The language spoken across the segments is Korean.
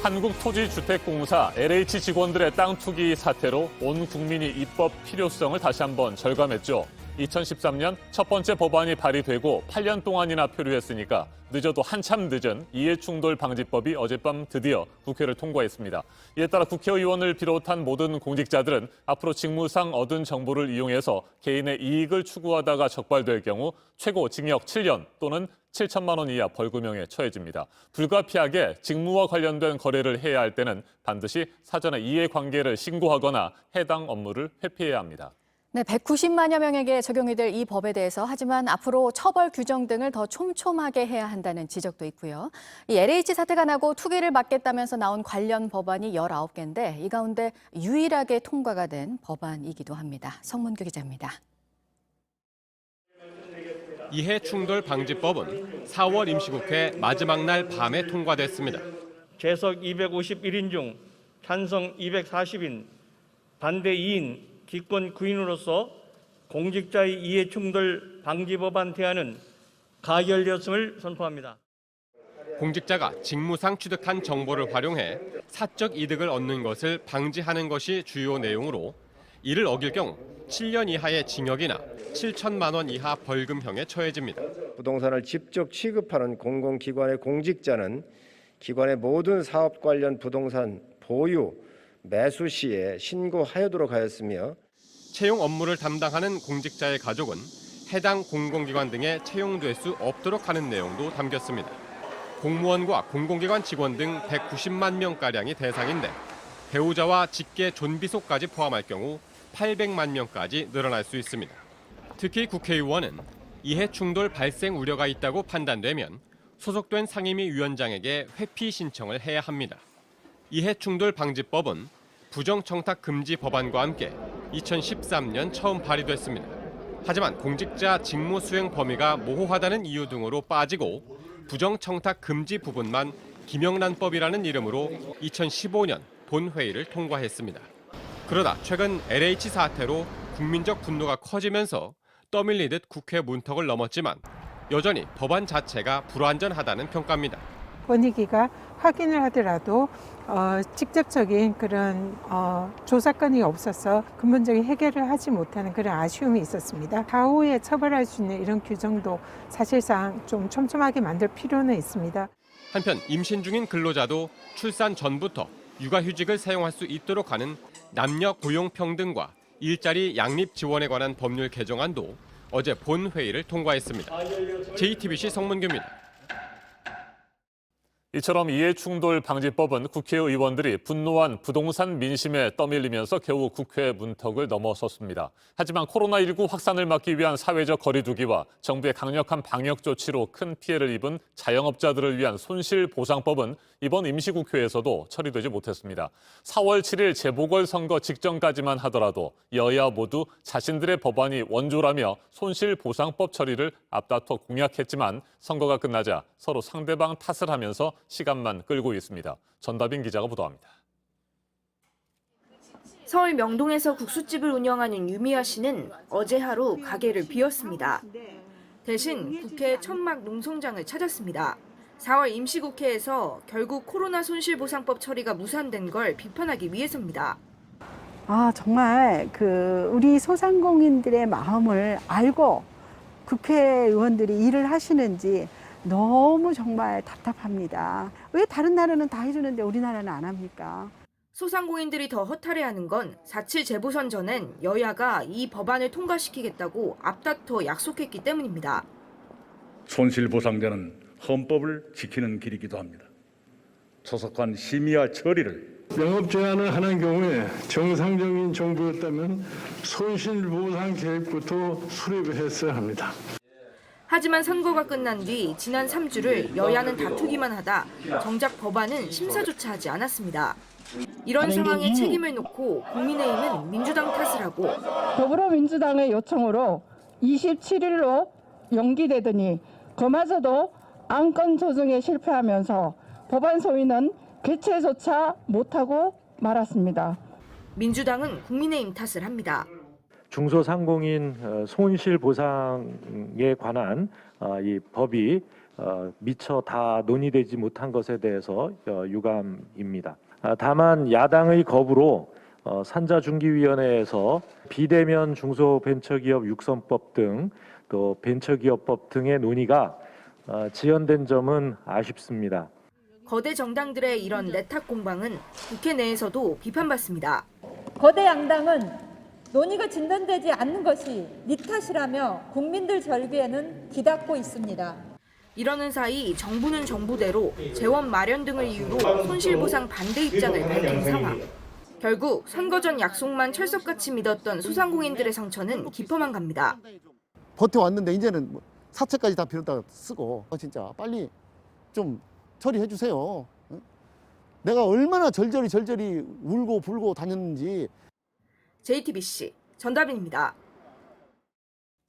한국토지주택공사 LH 직원들의 땅 투기 사태로 온 국민이 입법 필요성을 다시 한번 절감했죠. 2013년 첫 번째 법안이 발의되고 8년 동안이나 표류했으니까 늦어도 한참 늦은 이해충돌방지법이 어젯밤 드디어 국회를 통과했습니다. 이에 따라 국회의원을 비롯한 모든 공직자들은 앞으로 직무상 얻은 정보를 이용해서 개인의 이익을 추구하다가 적발될 경우 최고 징역 7년 또는 7천만 원 이하 벌금형에 처해집니다. 불가피하게 직무와 관련된 거래를 해야 할 때는 반드시 사전에 이해관계를 신고하거나 해당 업무를 회피해야 합니다. 네, 190만여 명에게 적용이 될 이 법에 대해서 하지만 앞으로 처벌 규정 등을 더 촘촘하게 해야 한다는 지적도 있고요. 이 LH 사태가 나고 투기를 막겠다면서 나온 관련 법안이 19개인데 이 가운데 유일하게 통과가 된 법안이기도 합니다. 성문규 기자입니다. 이해충돌방지법은 4월 임시국회 마지막 날 밤에 통과됐습니다. 재석 251인 중 찬성 240인, 반대 2인, 기권 9인으로서 공직자의 이해충돌 방지법안 대안은 가결되었음을 선포합니다. 공직자가 직무상 취득한 정보를 활용해 사적 이득을 얻는 것을 방지하는 것이 주요 내용으로 이를 어길 경우 7년 이하의 징역이나 7천만 원 이하 벌금형에 처해집니다. 부동산을 직접 취급하는 공공기관의 공직자는 기관의 모든 사업 관련 부동산 보유, 매수 시에 신고하여도록 하였으며 채용 업무를 담당하는 공직자의 가족은 해당 공공기관 등에 채용될 수 없도록 하는 내용도 담겼습니다. 공무원과 공공기관 직원 등 190만 명가량이 대상인데 배우자와 직계 존비속까지 포함할 경우 800만 명까지 늘어날 수 있습니다. 특히 국회의원은 이해충돌 발생 우려가 있다고 판단되면 소속된 상임위원장에게 회피 신청을 해야 합니다. 이해충돌 방지법은 부정청탁 금지 법안과 함께 2013년 처음 발의됐습니다. 하지만 공직자 직무 수행 범위가 모호하다는 이유 등으로 빠지고 부정청탁 금지 부분만 김영란법이라는 이름으로 2015년 본회의를 통과했습니다. 그러다 최근 LH 사태로 국민적 분노가 커지면서 떠밀리듯 국회 문턱을 넘었지만 여전히 법안 자체가 불완전하다는 평가입니다. 권익위가 확인을 하더라도 직접적인 그런 조사건이 없어서 근본적인 해결을 하지 못하는 그런 아쉬움이 있었습니다. 가후에 처벌할 수 있는 이런 규정도 사실상 좀 촘촘하게 만들 필요는 있습니다. 한편 임신 중인 근로자도 출산 전부터 육아휴직을 사용할 수 있도록 하는 남녀 고용 평등과 일자리 양립 지원에 관한 법률 개정안도 어제 본회의를 통과했습니다. JTBC 성문규입니다. 이처럼 이해충돌 방지법은 국회의원들이 분노한 부동산 민심에 떠밀리면서 겨우 국회 문턱을 넘어섰습니다. 하지만 코로나19 확산을 막기 위한 사회적 거리두기와 정부의 강력한 방역 조치로 큰 피해를 입은 자영업자들을 위한 손실보상법은 이번 임시국회에서도 처리되지 못했습니다. 4월 7일 재보궐선거 직전까지만 하더라도 여야 모두 자신들의 법안이 원조라며 손실보상법 처리를 앞다퉈 공약했지만 선거가 끝나자 서로 상대방 탓을 하면서 시간만 끌고 있습니다. 전다빈 기자가 보도합니다. 서울 명동에서 국수집을 운영하는 유미아 씨는 어제 하루 가게를 비웠습니다. 대신 국회 천막 농성장을 찾았습니다. 4월 임시국회에서 결국 코로나 손실보상법 처리가 무산된 걸 비판하기 위해서입니다. 정말 우리 소상공인들의 마음을 알고 국회의원들이 일을 하시는지 너무 정말 답답합니다. 왜 다른 나라는 다 해주는데 우리나라는 안 합니까? 소상공인들이 더 허탈해하는 건 4.7 재보선 전엔 여야가 이 법안을 통과시키겠다고 앞다퉈 약속했기 때문입니다. 손실보상제는 헌법을 지키는 길이기도 합니다. 조속한 심의와 처리를 영업 제한을 하는 경우에 정상적인 정부였다면 손실보상 계획부터 수립했어야 합니다. 하지만 선거가 끝난 뒤 지난 3주를 여야는 다투기만 하다 정작 법안은 심사조차 하지 않았습니다. 이런 상황에 책임을 놓고 국민의힘은 민주당 탓을 하고 더불어민주당의 요청으로 27일로 연기되더니 그마저도 안건 조정에 실패하면서 법안 소위는 개최조차 못하고 말았습니다. 민주당은 국민의힘 탓을 합니다. 중소상공인 손실보상에 관한 이 법이 미처 다 논의되지 못한 것에 대해서 유감입니다. 다만 야당의 거부로 산자중기위원회에서 비대면 중소벤처기업 육성법 등 또 벤처기업법 등의 논의가 지연된 점은 아쉽습니다. 거대 정당들의 이런 내탁 공방은 국회 내에서도 비판받습니다. 거대 양당은 논의가 진전되지 않는 것이 니 탓이라며 국민들 절규에는 기닫고 있습니다. 이러는 사이 정부는 정부대로 재원 마련 등을 이유로 손실보상 반대 입장을 밝힌 상황. 결국 선거 전 약속만 철석같이 믿었던 소상공인들의 상처는 깊어만 갑니다. 버텨왔는데 이제는 사채까지 다 빌었다가 쓰고 진짜 빨리 좀 처리해 주세요. 내가 얼마나 절절히 울고 불고 다녔는지. JTBC 전다빈입니다.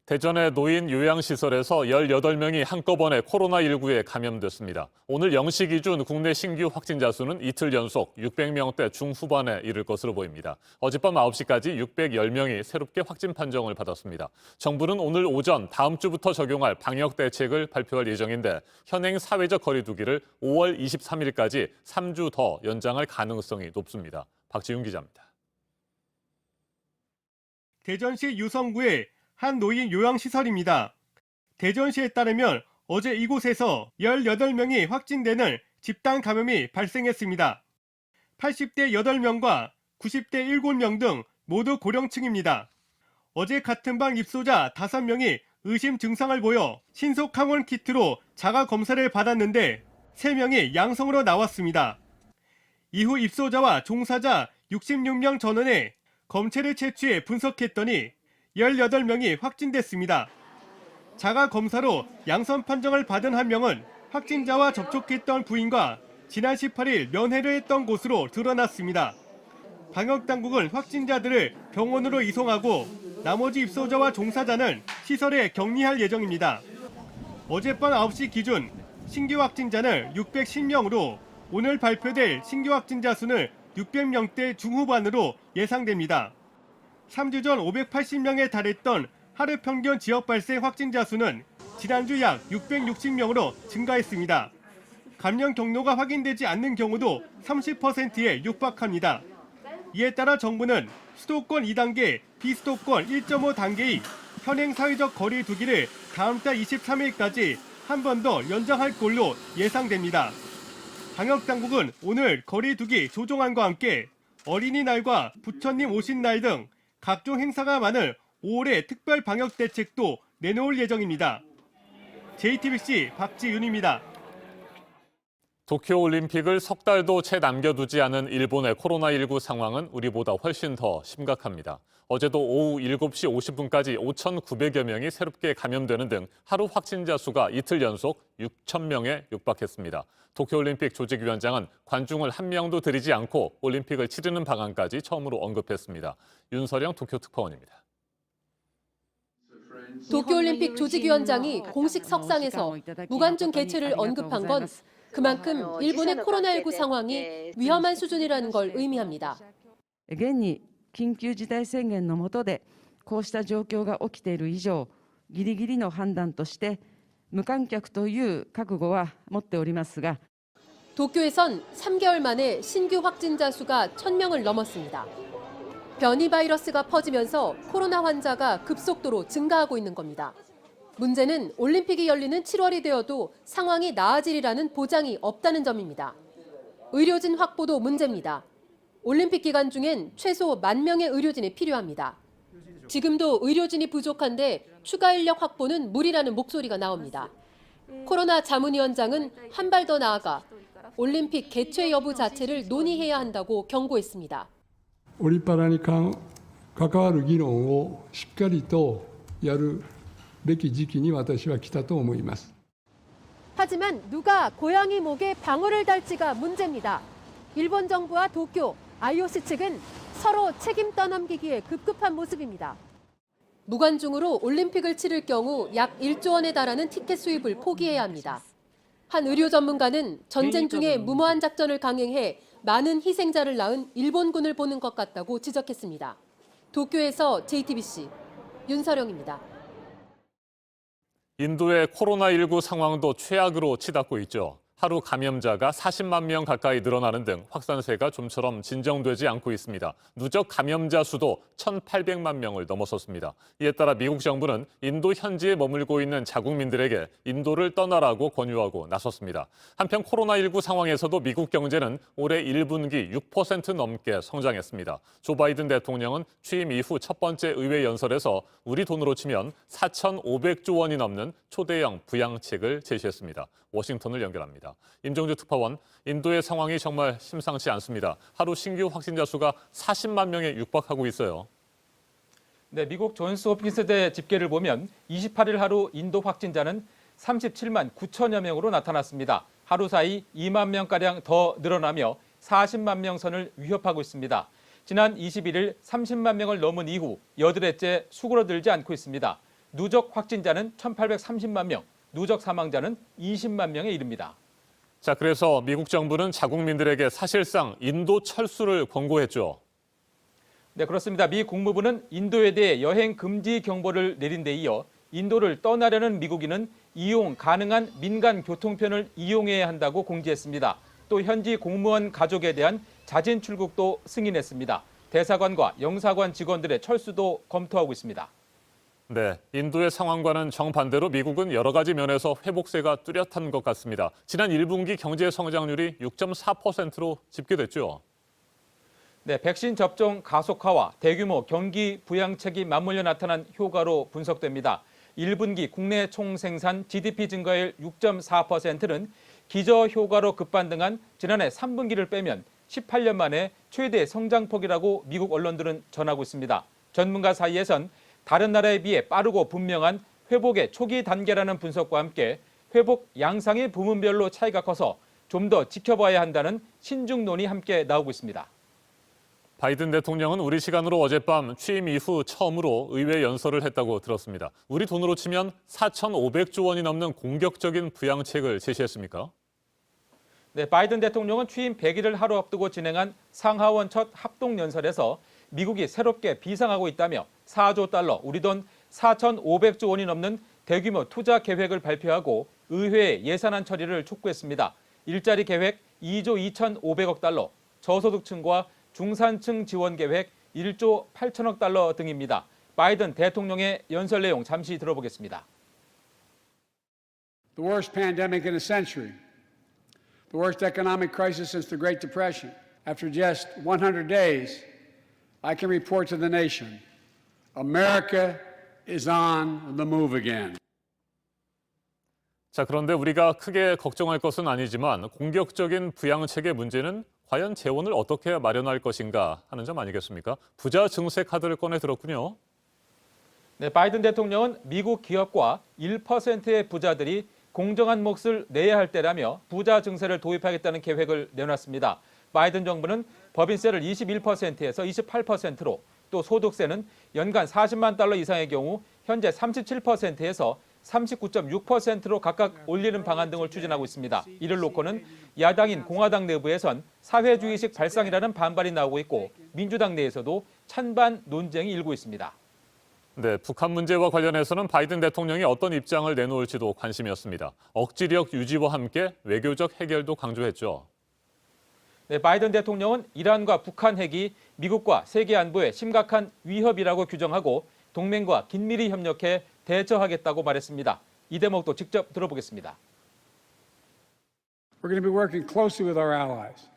대전의 노인 요양시설에서 18명이 한꺼번에 코로나19에 감염됐습니다. 오늘 0시 기준 국내 신규 확진자 수는 이틀 연속 600명대 중후반에 이를 것으로 보입니다. 어젯밤 9시까지 610명이 새롭게 확진 판정을 받았습니다. 정부는 오늘 오전 다음 주부터 적용할 방역 대책을 발표할 예정인데 현행 사회적 거리 두기를 5월 23일까지 3주 더 연장할 가능성이 높습니다. 박지윤 기자입니다. 대전시 유성구의 한 노인 요양시설입니다. 대전시에 따르면 어제 이곳에서 18명이 확진되는 집단 감염이 발생했습니다. 80대 8명과 90대 7명 등 모두 고령층입니다. 어제 같은 방 입소자 5명이 의심 증상을 보여 신속 항원 키트로 자가 검사를 받았는데 3명이 양성으로 나왔습니다. 이후 입소자와 종사자 66명 전원에 검체를 채취해 분석했더니 18명이 확진됐습니다. 자가 검사로 양성 판정을 받은 한 명은 확진자와 접촉했던 부인과 지난 18일 면회를 했던 곳으로 드러났습니다. 방역당국은 확진자들을 병원으로 이송하고 나머지 입소자와 종사자는 시설에 격리할 예정입니다. 어젯밤 9시 기준 신규 확진자는 610명으로 오늘 발표될 신규 확진자 수는 600명대 중후반으로 예상됩니다. 3주 전 580명에 달했던 하루 평균 지역 발생 확진자 수는 지난주 약 660명으로 증가했습니다. 감염 경로가 확인되지 않는 경우도 30%에 육박합니다. 이에 따라 정부는 수도권 2단계, 비수도권 1.5단계의 현행 사회적 거리 두기를 다음 달 23일까지 한 번 더 연장할 걸로 예상됩니다. 방역당국은 오늘 거리 두기 조정안과 함께 어린이날과 부처님 오신 날 등 각종 행사가 많은 5월의 특별 방역 대책도 내놓을 예정입니다. JTBC 박지윤입니다. 도쿄올림픽을 석 달도 채 남겨두지 않은 일본의 코로나19 상황은 우리보다 훨씬 더 심각합니다. 어제도 오후 7시 50분까지 5,900여 명이 새롭게 감염되는 등 하루 확진자 수가 이틀 연속 6,000명에 육박했습니다. 도쿄올림픽 조직위원장은 관중을 한 명도 들이지 않고 올림픽을 치르는 방안까지 처음으로 언급했습니다. 윤서령 도쿄특파원입니다. 도쿄올림픽 조직위원장이 공식 석상에서 무관중 개최를 언급한 건 그만큼 일본의 코로나19 상황이 위험한 수준이라는 걸 의미합니다. 現に緊急事態宣言の下でこうした状況が起きている以上、ギリギリの判断として無観客という覚悟は持っておりますが 도쿄에선 3개월 만에 신규 확진자 수가 1,000명을 넘었습니다. 변이 바이러스가 퍼지면서 코로나 환자가 급속도로 증가하고 있는 겁니다. 문제는 올림픽이 열리는 7월이 되어도 상황이 나아지리라는 보장이 없다는 점입니다. 의료진 확보도 문제입니다. 올림픽 기간 중엔 최소 10,000명의 의료진이 필요합니다. 지금도 의료진이 부족한데 추가 인력 확보는 무리라는 목소리가 나옵니다. 코로나 자문위원장은 한 발 더 나아가 올림픽 개최 여부 자체를 논의해야 한다고 경고했습니다. オリパラに関わる議論をしっかりとやるべき時期に私は来たと思います。 하지만 누가 고양이 목에 방울을 달지가 문제입니다. 일본 정부와 도쿄, IOC 측은 서로 책임 떠넘기기에 급급한 모습입니다. 무관중으로 올림픽을 치를 경우 약 1조 원에 달하는 티켓 수입을 포기해야 합니다. 한 의료 전문가는 전쟁 중에 무모한 작전을 강행해 많은 희생자를 낳은 일본군을 보는 것 같다고 지적했습니다. 도쿄에서 JTBC 윤서령입니다. 인도의 코로나19 상황도 최악으로 치닫고 있죠. 하루 감염자가 40만 명 가까이 늘어나는 등 확산세가 좀처럼 진정되지 않고 있습니다. 누적 감염자 수도 1,800만 명을 넘어섰습니다. 이에 따라 미국 정부는 인도 현지에 머물고 있는 자국민들에게 인도를 떠나라고 권유하고 나섰습니다. 한편 코로나19 상황에서도 미국 경제는 올해 1분기 6% 넘게 성장했습니다. 조 바이든 대통령은 취임 이후 첫 번째 의회 연설에서 우리 돈으로 치면 4,500조 원이 넘는 초대형 부양책을 제시했습니다. 워싱턴을 연결합니다. 임종주 특파원, 인도의 상황이 정말 심상치 않습니다. 하루 신규 확진자 수가 40만 명에 육박하고 있어요. 네, 미국 존스 홉킨스대 집계를 보면 28일 하루 인도 확진자는 37만 9천여 명으로 나타났습니다. 하루 사이 2만 명가량 더 늘어나며 40만 명 선을 위협하고 있습니다. 지난 21일 30만 명을 넘은 이후 여드레째 수그러들지 않고 있습니다. 누적 확진자는 1,830만 명, 누적 사망자는 20만 명에 이릅니다. 자, 그래서 미국 정부는 자국민들에게 사실상 인도 철수를 권고했죠. 네, 그렇습니다. 미 국무부는 인도에 대해 여행 금지 경보를 내린 데 이어 인도를 떠나려는 미국인은 이용 가능한 민간 교통편을 이용해야 한다고 공지했습니다. 또 현지 공무원 가족에 대한 자진 출국도 승인했습니다. 대사관과 영사관 직원들의 철수도 검토하고 있습니다. 네, 인도의 상황과는 정반대로 미국은 여러 가지 면에서 회복세가 뚜렷한 것 같습니다. 지난 1분기 경제 성장률이 6.4%로 집계됐죠. 네, 백신 접종 가속화와 대규모 경기 부양책이 맞물려 나타난 효과로 분석됩니다. 1분기 국내 총생산 GDP 증가율 6.4%는 기저 효과로 급반등한 지난해 3분기를 빼면 18년 만에 최대 성장폭이라고 미국 언론들은 전하고 있습니다. 전문가 사이에선 다른 나라에 비해 빠르고 분명한 회복의 초기 단계라는 분석과 함께 회복 양상의 부문별로 차이가 커서 좀 더 지켜봐야 한다는 신중론이 함께 나오고 있습니다. 바이든 대통령은 우리 시간으로 어젯밤 취임 이후 처음으로 의회 연설을 했다고 들었습니다. 우리 돈으로 치면 4,500조 원이 넘는 공격적인 부양책을 제시했습니까? 네, 바이든 대통령은 취임 100일을 하루 앞두고 진행한 상하원 첫 합동 연설에서 미국이 새롭게 비상하고 있다며 4조 달러, 우리 돈 4,500조 원이 넘는 대규모 투자 계획을 발표하고 의회에 예산안 처리를 촉구했습니다. 일자리 계획 2조 2,500억 달러, 저소득층과 중산층 지원 계획 1조 8천억 달러 등입니다. 바이든 대통령의 연설 내용 잠시 들어보겠습니다. The worst pandemic in a century. The worst economic crisis since the Great Depression. After just 100 days, I can report to the nation, America is on the move again. 자, 그런데 우리가 크게 걱정할 것은 아니지만 공격적인 부양책의 문제는 과연 재원을 어떻게 마련할 것인가 하는 점 아니겠습니까? 부자 증세 카드를 꺼내 들었군요. 네, 바이든 대통령은 미국 기업과 1%의 부자들이 공정한 몫을 내야 할 때라며 부자 증세를 도입하겠다는 계획을 내놨습니다. 바이든 정부는 법인세를 21%에서 28%로 또 소득세는 연간 40만 달러 이상의 경우 현재 37%에서 39.6%로 각각 올리는 방안 등을 추진하고 있습니다. 이를 놓고는 야당인 공화당 내부에선 사회주의식 발상이라는 반발이 나오고 있고 민주당 내에서도 찬반 논쟁이 일고 있습니다. 네, 북한 문제와 관련해서는 바이든 대통령이 어떤 입장을 내놓을지도 관심이었습니다. 억지력 유지와 함께 외교적 해결도 강조했죠. 네, 바이든 대통령은 이란과 북한 핵이 미국과 세계 안보에 심각한 위협이라고 규정하고 동맹과 긴밀히 협력해 대처하겠다고 말했습니다. 이 대목도 직접 들어보겠습니다. We're going to be working closely with our allies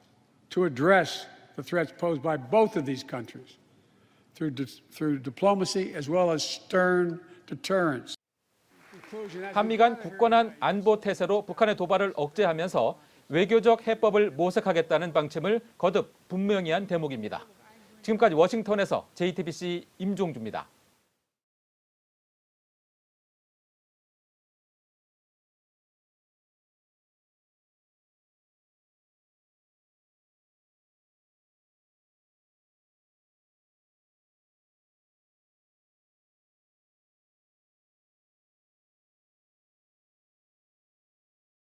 to address the threats posed by both of these countries through diplomacy as well as stern deterrence. 한미 간 굳건한 안보 태세로 북한의 도발을 억제하면서 외교적 해법을 모색하겠다는 방침을 거듭 분명히 한 대목입니다. 지금까지 워싱턴에서 JTBC 임종주입니다.